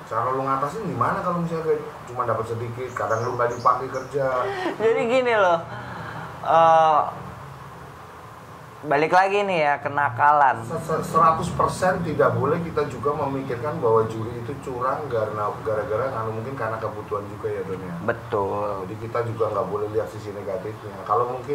Cara lu ngatasin gimana kalau misalnya kayak cuma dapat sedikit, kadang lu nggak dipakai kerja. Jadi gini loh, balik lagi nih ya, kenakalan. 100% tidak boleh kita juga memikirkan bahwa juri itu curang gara-gara mungkin karena kebutuhan juga ya Don ya. Betul. Jadi kita juga nggak boleh lihat sisi negatifnya. Kalau mungkin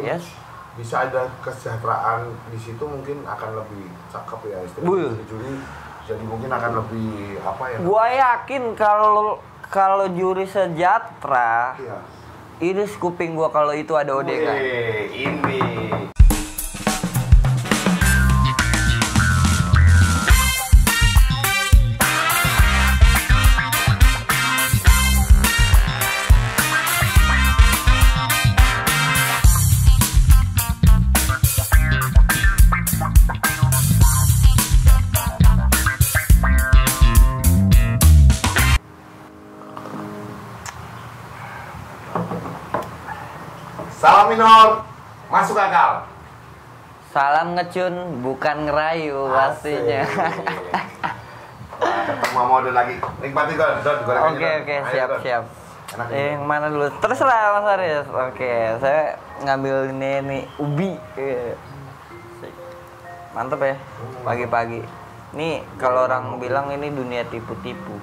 bisa ada kesejahteraan di situ mungkin akan lebih cakep ya istilahnya juri. Jadi mungkin akan lebih apa ya? Gua yakin kalau juri sejahtera, ini kuping gua kalau itu ada Odega. Ini. Salam minor, masuk akal. Salam ngecun, bukan ngerayu pastinya. Ketemu mode lagi. Nikmati Don. Oke, siap. Yang mana dulu? Terserah Mas Aris. Oke, saya ngambil ini ubi. Mantep ya, pagi-pagi. Nih kalau orang bilang ini dunia tipu-tipu.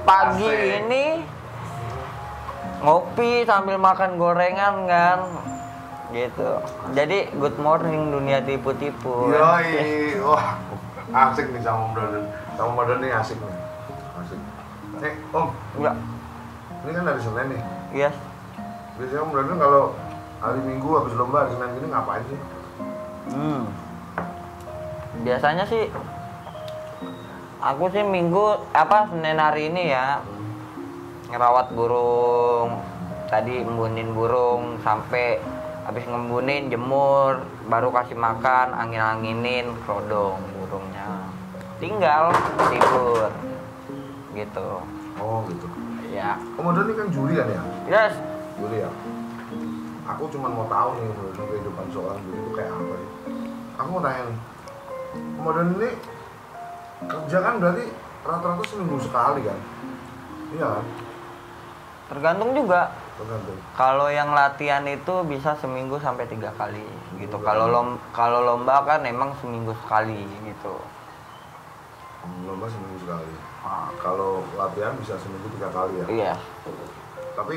Pagi ini ngopi sambil makan gorengan kan, gitu. Jadi good morning dunia tipu-tipu. Yoi, wah asik nih sama modern nih asik nih. Asik. Om. Enggak. Ini kan hari Senin nih. Iya. Biasanya modern kalau hari Minggu habis lomba hari Senin gini ngapain sih? Biasanya sih aku sih Senin hari ini ya ngerawat burung, tadi embunin burung sampai habis ngembunin jemur, baru kasih makan, angin-anginin kerodong burungnya, tinggal tidur gitu. Oh gitu ya. Modern ini kan juri kan ya? Yes, juri ya. Aku cuma mau tahu nih kehidupan seorang juri itu kayak apa sih. Aku mau tanya nih, modern ini kerja kan berarti rata-rata seminggu sekali kan? Iya kan? tergantung juga. Tergantung. Kalau yang latihan itu bisa seminggu sampai 3 kali gitu. Kalau lomba kan emang seminggu sekali gitu. Lomba seminggu sekali. Kalau latihan bisa seminggu 3 kali ya. Iya. Tapi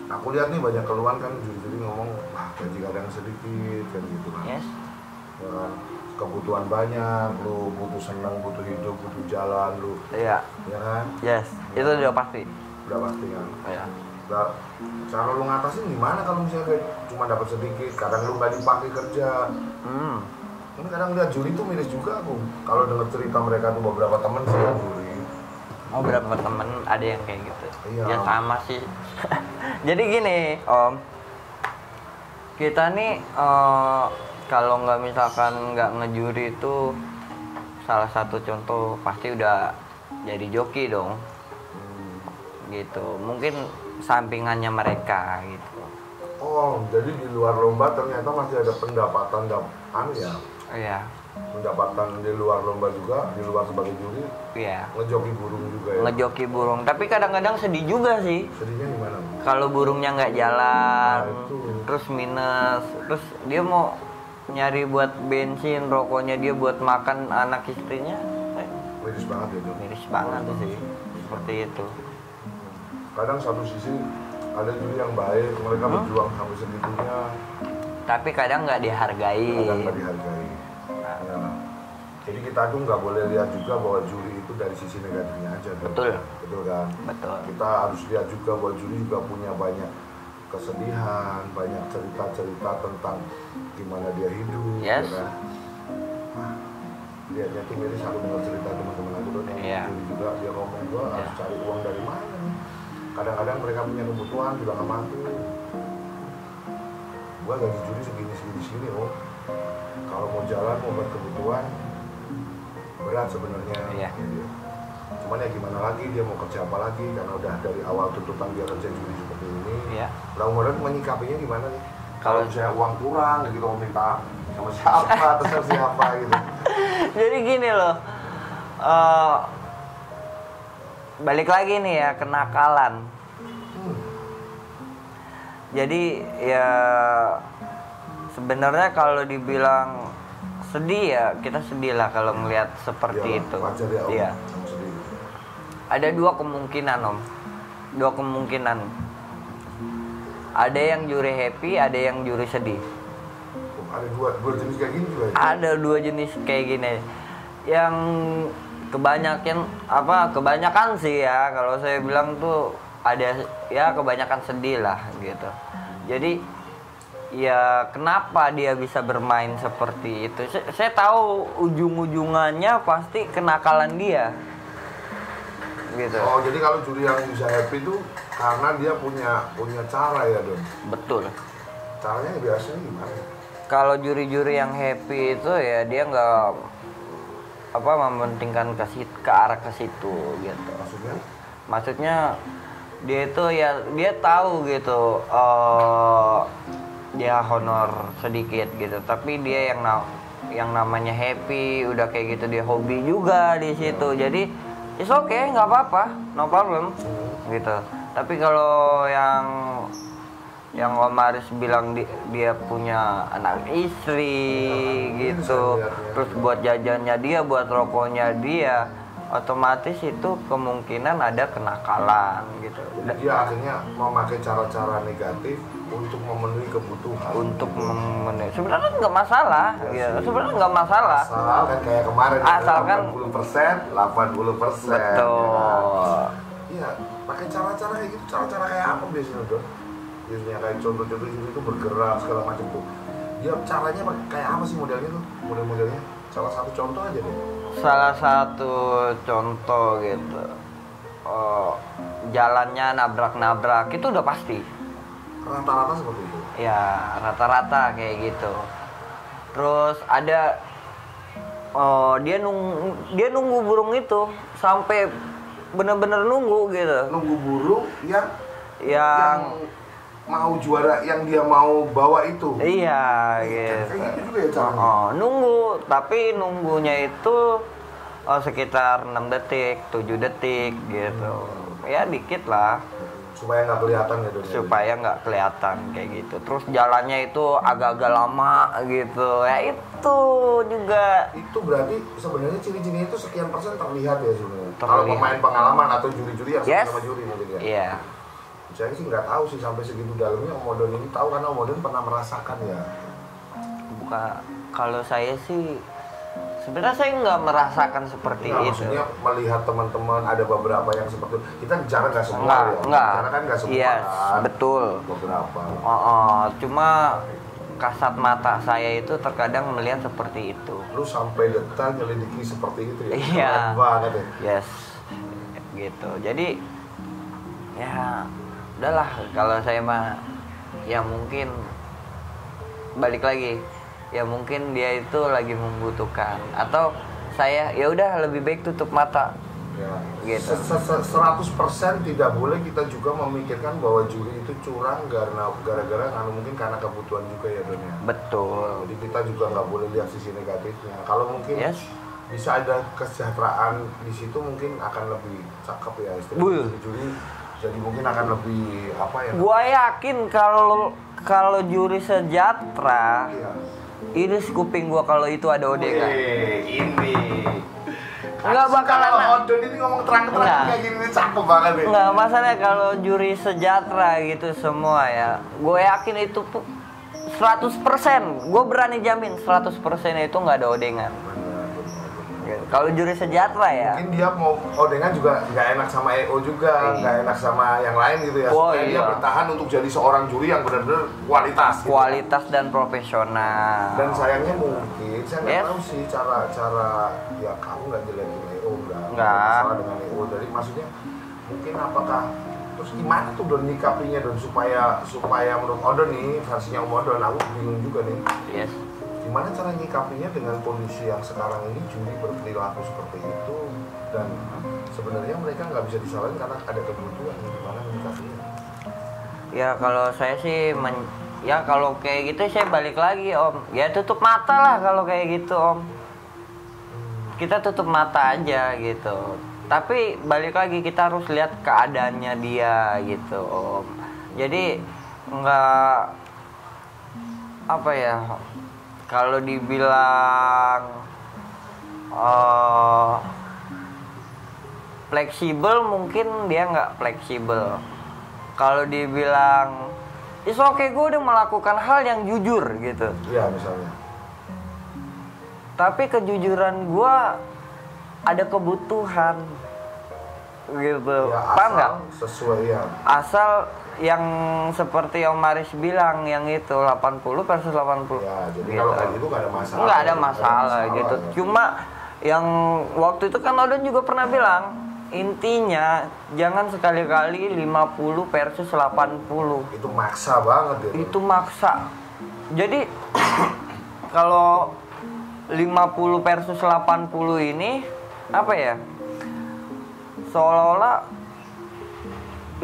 aku lihat nih banyak keluhan kan juri-juri ngomong, wah gaji kadang sedikit kan gitu kan. Yes. Ya, kebutuhan banyak, lu butuh senang, butuh hidup, butuh jalan lu. Iya. Ya kan? Yes. Itu udah pasti. Udah pasti kan. Iya. Nah, cara lu ngatasin gimana kalau misalnya kayak cuma dapat sedikit, kadang lu nggak dipakai kerja. Ini kadang lihat juri tuh miris juga aku. Kalau dengar cerita mereka tuh beberapa temen sih yang juri. Oh, beberapa temen ada yang kayak gitu. Iya. Ya sama sih. Jadi gini, Om. Kita nih kalau misalkan nggak ngejuri itu salah satu contoh pasti udah jadi joki dong. Gitu. Mungkin sampingannya mereka gitu. Oh, jadi di luar lomba ternyata masih ada pendapatan ya? Iya. Pendapatan di luar lomba juga, di luar sebagai juri. Iya. Ngejoki burung juga ya. Ngejoki burung, tapi kadang-kadang sedih juga sih. Sedihnya gimana? Kalau burungnya nggak jalan, itu. terus minus, terus dia mau nyari buat bensin, rokoknya dia buat makan anak istrinya. Miris banget ya, Jok. Miris banget sih, seperti itu. Kadang satu sisi ada juri yang baik, mereka berjuang sampai segitunya. Tapi kadang nggak dihargai. Kadang nggak dihargai. Ya. Jadi kita tuh nggak boleh lihat juga bahwa juri itu dari sisi negatifnya aja. Betul. Betul kan? Betul. Kita harus lihat juga bahwa juri juga punya banyak kesedihan, banyak cerita-cerita tentang gimana dia hidup. Yes. Ya kan? Lihatnya tuh miris, aku dengar cerita teman-teman aku tuh juri juga, dia ngomong gua harus cari uang dari mana nih. Kadang-kadang mereka punya kebutuhan juga nggak mampu. Gua gaji juri segini oh. Kalau mau jalan mau buat kebutuhan berat sebenarnya. Iya. Gitu. Cuman ya gimana lagi, dia mau kerja apa lagi karena udah dari awal tuntutan dia kerja juri seperti ini. Iya. Mudah-mudahan menyikapinya gimana nih? Kalau saya uang kurang gitu mau minta sama siapa atau siapa gitu. Jadi gini loh, balik lagi nih ya, kenakalan. Jadi ya sebenarnya kalau dibilang sedih ya kita sedih lah kalau ngelihat seperti itu. Wajar ya, Om. Iya. Sedih. Ada dua kemungkinan Om. Dua kemungkinan. Ada yang juri happy, ada yang juri sedih. Ada dua jenis kayak gini juga ya? Ada dua jenis kayak gini. Yang kebanyakan sih ya kalau saya bilang tuh ada ya kebanyakan sedih lah gitu. Jadi ya kenapa dia bisa bermain seperti itu? Saya tahu ujung-ujungannya pasti kenakalan dia. Gitu. Oh, jadi kalau juri yang bisa happy itu karena dia punya cara ya, Don? Betul. Caranya biasanya gimana? Kalau juri-juri yang happy itu ya dia nggak mementingkan ke arah ke situ gitu. Maksudnya dia itu ya dia tahu gitu dia honor sedikit gitu, tapi dia yang namanya happy udah kayak gitu, dia hobi juga di situ. Jadi it's okay, nggak apa-apa, no problem gitu. Tapi kalau yang Om Aris bilang dia punya anak istri gitu, terus buat jajannya dia, buat rokoknya dia, otomatis itu kemungkinan ada kenakalan gitu. Dia akhirnya memakai cara-cara negatif untuk memenuhi kebutuhan. Sebenarnya nggak masalah, ya. Sebenarnya nggak masalah. Asal kan kayak kemarin. Asalkan 80%. Betul. Iya, pakai cara-cara kayak gitu. Cara-cara kayak apa biasanya, Don? Biasanya kayak contoh-contoh itu bergerak segala macam tuh. Dia caranya kayak apa sih modelnya tuh? Model-modelnya. Salah satu contoh aja deh. Salah satu contoh gitu. Jalannya nabrak-nabrak itu udah pasti. Rata-rata seperti itu. Ya, rata-rata kayak gitu. Terus ada dia nunggu burung itu sampai bener-bener nunggu gitu. Nunggu burung yang mau juara, yang dia mau bawa itu. Iya, gitu. Kayak gitu juga ya caranya. Nunggu, tapi nunggunya itu sekitar 6 detik, 7 detik gitu. Ya dikit lah. Supaya nggak kelihatan ya, Don. Supaya nggak kelihatan kayak gitu. Terus jalannya itu agak-agak lama gitu. Ya itu juga. Itu berarti sebenarnya ciri-cirinya itu sekian persen terlihat ya sebenarnya. Kalau pemain pengalaman atau juri-juri yang sama juri mungkin ya. Iya. Saya sih nggak tahu sih sampai segitu dalamnya. Om Odon ini tahu karena Om Odon pernah merasakan ya. Kalau saya sih sebenarnya saya nggak merasakan seperti itu. Maksudnya melihat teman-teman ada beberapa yang seperti itu. Kita bicara nggak semua ya. Karena kan nggak semua kan. Betul. Beberapa. Cuma kasat mata saya itu terkadang melihat seperti itu. Lu sampai detail nyelidiki seperti itu ya? Iya. Keren banget ya. Yes. Gitu. Jadi ya udahlah, kalau saya mah ya mungkin balik lagi, ya mungkin dia itu lagi membutuhkan, atau saya ya udah lebih baik tutup mata ya. Gitu. 100% tidak boleh kita juga memikirkan bahwa juri itu curang gara-gara mungkin karena kebutuhan juga ya, Don ya. Betul. Jadi kita juga nggak boleh lihat sisi negatifnya. Kalau mungkin bisa ada kesejahteraan di situ, mungkin akan lebih cakep ya istilahnya juri. Jadi mungkin akan lebih apa ya? Gua yakin kalau juri sejahtera, ini kuping gua kalau itu ada ODK. Ini. Nggak bakalan. Kalau Odon ini ngomong terang-terang kayak gini cakep banget nih. Nggak, masalahnya kalau juri sejahtera gitu semua ya, gue yakin itu 100%. Gue berani jamin 100% itu nggak ada odengan. Kalau juri sejahtera ya. Mungkin dia mau odengan juga nggak enak sama EO juga, nggak enak sama yang lain gitu ya. Supaya dia bertahan untuk jadi seorang juri yang benar-benar kualitas. Kualitas gitu. Dan profesional. Dan sayangnya mungkin saya nggak tahu sih cara ya kamu nggak jelekin EO nggak masalah dengan EO. Jadi maksudnya mungkin apakah terus gimana tuh Don nyikapinya Don supaya menurut Odon nih versinya Om Odon, aku bingung juga nih. Yes. Gimana cara nyikapinya dengan kondisi yang sekarang ini juri berperilaku seperti itu, dan sebenarnya mereka nggak bisa disalahin karena ada kebutuhan. Gimana nyikapinya? Ya kalau saya sih ya kalau kayak gitu saya balik lagi Om, ya tutup mata lah kalau kayak gitu Om. kita tutup mata aja gitu. Tapi balik lagi kita harus lihat keadaannya dia gitu Om. Jadi nggak apa ya, kalau dibilang fleksibel mungkin dia nggak fleksibel. Kalau dibilang is okay, gue udah melakukan hal yang jujur gitu. Iya misalnya. Tapi kejujuran gue ada kebutuhan gitu. Ya, Paham nggak? Sesuai ya. Asal yang seperti Om Maris bilang yang itu 80 versus 80. Ya, jadi gitu. kalau kayak gitu nggak ada masalah. Nggak ada masalah gitu. Ya. Cuma yang waktu itu kan Odon juga pernah bilang, intinya jangan sekali-kali 50 versus 80. Itu maksa banget ya. Itu maksa. Jadi kalau 50 versus 80 ini apa ya? Seolah-olah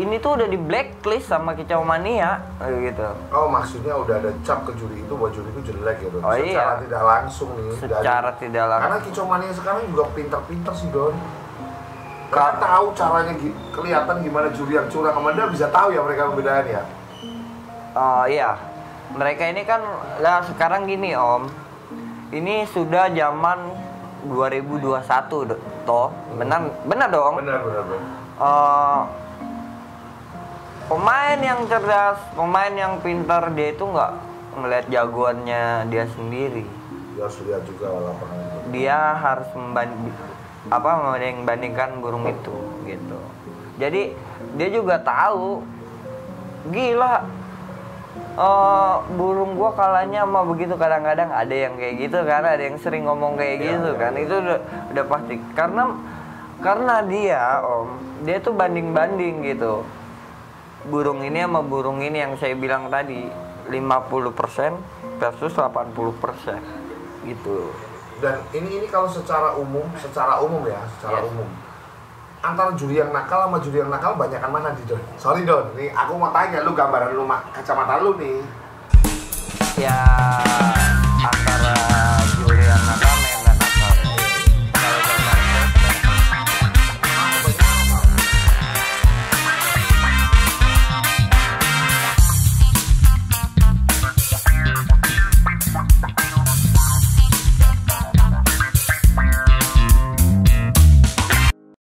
ini tuh udah di blacklist sama Kicau Mania gitu. Oh maksudnya udah ada cap ke juri itu bahwa juri itu jelek gitu. Oh, secara iya. tidak langsung nih. Secara tidak langsung. Karena Kicau Mania sekarang juga pintar-pintar sih Don. Mereka tahu caranya kelihatan gimana juri yang curang sama dia bisa tahu ya mereka membedakannya. Oh iya. Mereka ini kan lah sekarang gini Om. Ini sudah zaman 2021 toh. Benar dong. Benar. Pemain yang cerdas, pemain yang pintar, dia itu nggak ngelihat jagoannya dia sendiri. Dia harus lihat juga lapangan itu. Dia harus membandingkan burung itu gitu. Jadi dia juga tahu, gila, burung gua kalahnya sama begitu. Kadang-kadang ada yang kayak gitu, karena ada yang sering ngomong kayak gitu kan. Itu udah pasti. Karena dia Om, dia tuh banding-banding gitu. Burung ini sama burung ini yang saya bilang tadi 50% versus 80% gitu. Dan ini kalau secara umum ya, umum. Antara juri yang nakal sama juri yang nakal banyakan mana di Don? Sorry Don, nih aku mau tanya lu gambaran lu kacamata lu nih. Ya